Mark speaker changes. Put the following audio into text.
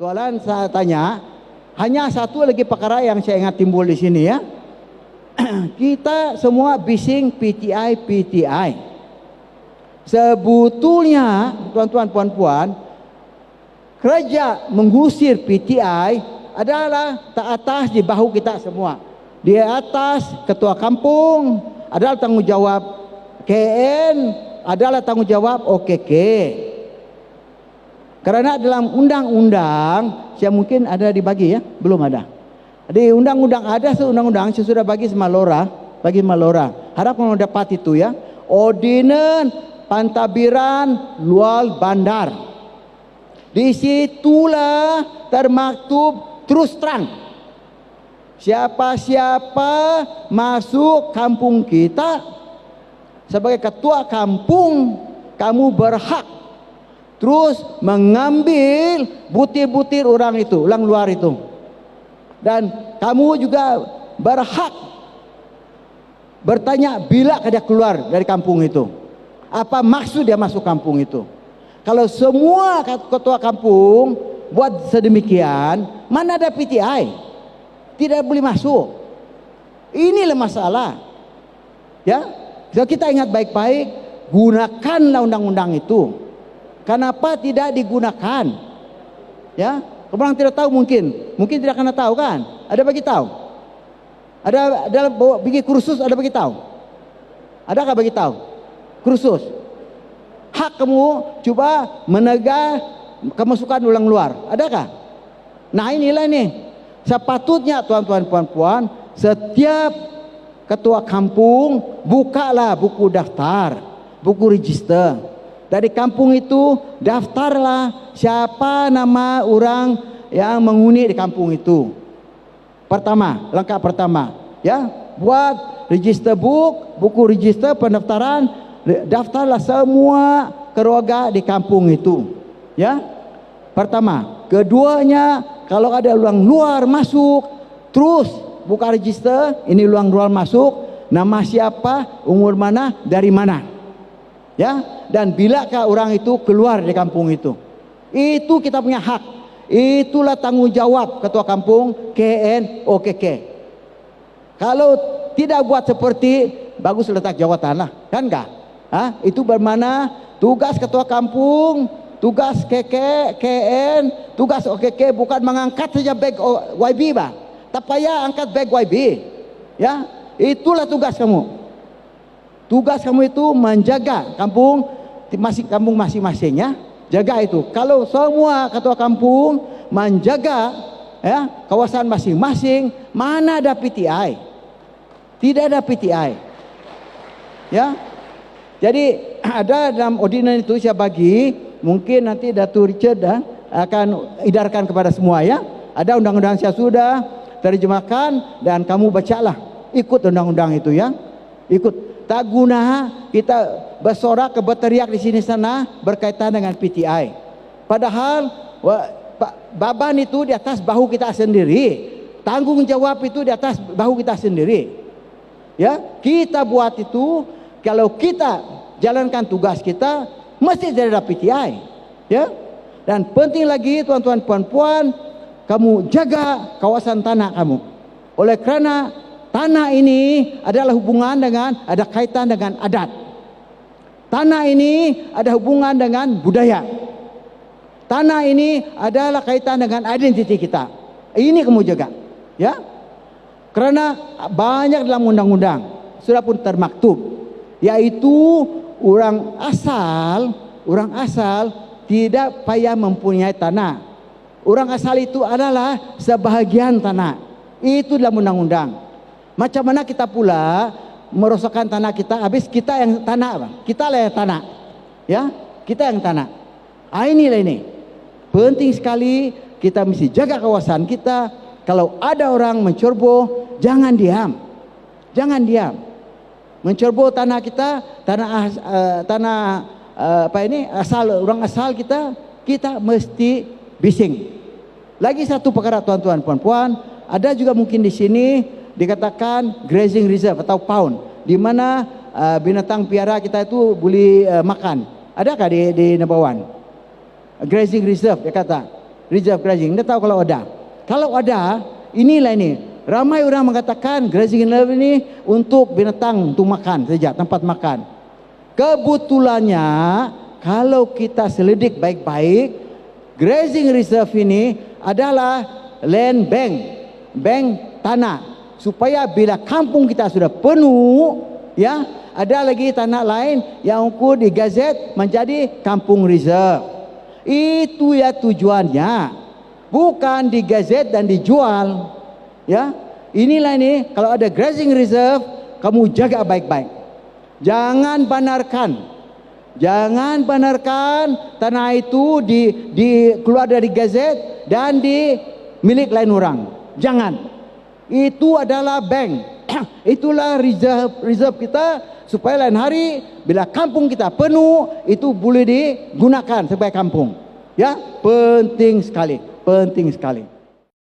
Speaker 1: Tualan saya tanya, hanya satu lagi perkara yang saya ingat timbul di sini ya. Kita semua bising PTI. Sebetulnya tuan-tuan puan-puan, kerja mengusir PTI adalah tak atas di bahu kita semua. Di atas ketua kampung adalah tanggung jawab KN, adalah tanggung jawab OKK. Karena dalam undang-undang, saya mungkin ada dibagi ya, belum ada. Di undang-undang ada undang-undang saya sudah bagi Malora, harap mau dapat itu ya. Ordinance Pantabiran Lual Bandar. Di situlah termaktub terus terang. Siapa-siapa masuk kampung kita sebagai ketua kampung, kamu berhak terus mengambil butir-butir orang itu, orang luar itu. Dan kamu juga berhak bertanya bila dia keluar dari kampung itu. Apa maksud dia masuk kampung itu? Kalau semua ketua kampung buat sedemikian, mana ada PTI? Tidak boleh masuk. Inilah masalah. Ya, kalau kita ingat baik-baik, gunakanlah undang-undang itu. Kenapa tidak digunakan? Ya, orang tidak tahu mungkin tidak kena tahu kan? Ada bagi tahu? Ada bagi kursus, ada bagi tahu? Adakah bagi tahu? Kursus. Hak kamu coba menegak kemasukan orang luar. Adakah? Nah inilah nih. Sepatutnya tuan-tuan puan-puan, setiap ketua kampung bukalah buku daftar, buku register. Dari kampung itu daftarlah siapa nama orang yang menghuni di kampung itu. Pertama, langkah pertama, ya, buat register buku register pendaftaran, daftarlah semua keluarga di kampung itu. Ya. Pertama, keduanya kalau ada orang luar masuk, terus buka register, ini orang luar masuk, nama siapa, umur mana, dari mana. Ya, dan bilakah orang itu keluar dari kampung itu. Itu kita punya hak. Itulah tanggung jawab ketua kampung KN OKK. Kalau tidak buat seperti, bagus letak jawatan lah, kan enggak? Itu bermana tugas ketua kampung, tugas KN, tugas OKK bukan mengangkat saja beg YB bah. Tak payah angkat beg YB. Ya, itulah tugas kamu. Tugas kamu itu menjaga kampung masing-masingnya, jaga itu. Kalau semua ketua kampung menjaga ya kawasan masing-masing, mana ada PTI? Tidak ada PTI. Ya. Jadi ada dalam ordinance itu saya bagi, mungkin nanti Datuk Richard akan edarkan kepada semua ya. Ada undang-undang saya sudah terjemahkan dan kamu bacalah, ikut undang-undang itu ya. Ikut. Tak guna kita bersorak berteriak di sini sana berkaitan dengan PTI. Padahal beban itu di atas bahu kita sendiri. Tanggung jawab itu di atas bahu kita sendiri. Ya, kita buat itu, kalau kita jalankan tugas kita mesti ada PTI. Ya. Dan penting lagi tuan-tuan puan-puan, kamu jaga kawasan tanah kamu. Oleh kerana tanah ini adalah hubungan dengan, ada kaitan dengan adat. Tanah ini ada hubungan dengan budaya. Tanah ini adalah kaitan dengan identiti kita. Ini kamu jaga, ya. Karena banyak dalam undang-undang sudah pun termaktub, yaitu orang asal tidak payah mempunyai tanah. Orang asal itu adalah sebahagian tanah. Itu dalam undang-undang. Macam mana kita pula merosakkan tanah kita, habis kita yang tanah, bang. Kita lah yang tanah, ya, kita yang tanah. Inilah ini penting sekali, kita mesti jaga kawasan kita. Kalau ada orang mencerbo, jangan diam, mencerbo tanah kita, asal orang asal kita mesti bising. Lagi satu perkara tuan-tuan puan-puan, ada juga mungkin di sini dikatakan grazing reserve atau pound, di mana binatang piara kita itu boleh makan. Adakah di Nabawan? Grazing reserve dia kata. reserve grazing. Anda tahu kalau ada? Kalau ada, inilah ini. Ramai orang mengatakan grazing reserve ini untuk binatang, untuk makan saja, tempat makan. Kebetulannya kalau kita selidik baik-baik, grazing reserve ini adalah land bank, bank tanah, supaya bila kampung kita sudah penuh, ya, ada lagi tanah lain yang ukur di gazet menjadi kampung reserve. Itu ya tujuannya, bukan di gazet dan dijual. Ya, inilah ini. Kalau ada grazing reserve, kamu jaga baik-baik. Jangan benarkan tanah itu keluar dari gazet dan di milik lain orang. Jangan. Itu adalah bank. Itulah reserve kita, supaya lain hari bila kampung kita penuh, itu boleh digunakan sebagai kampung. Ya, penting sekali, penting sekali.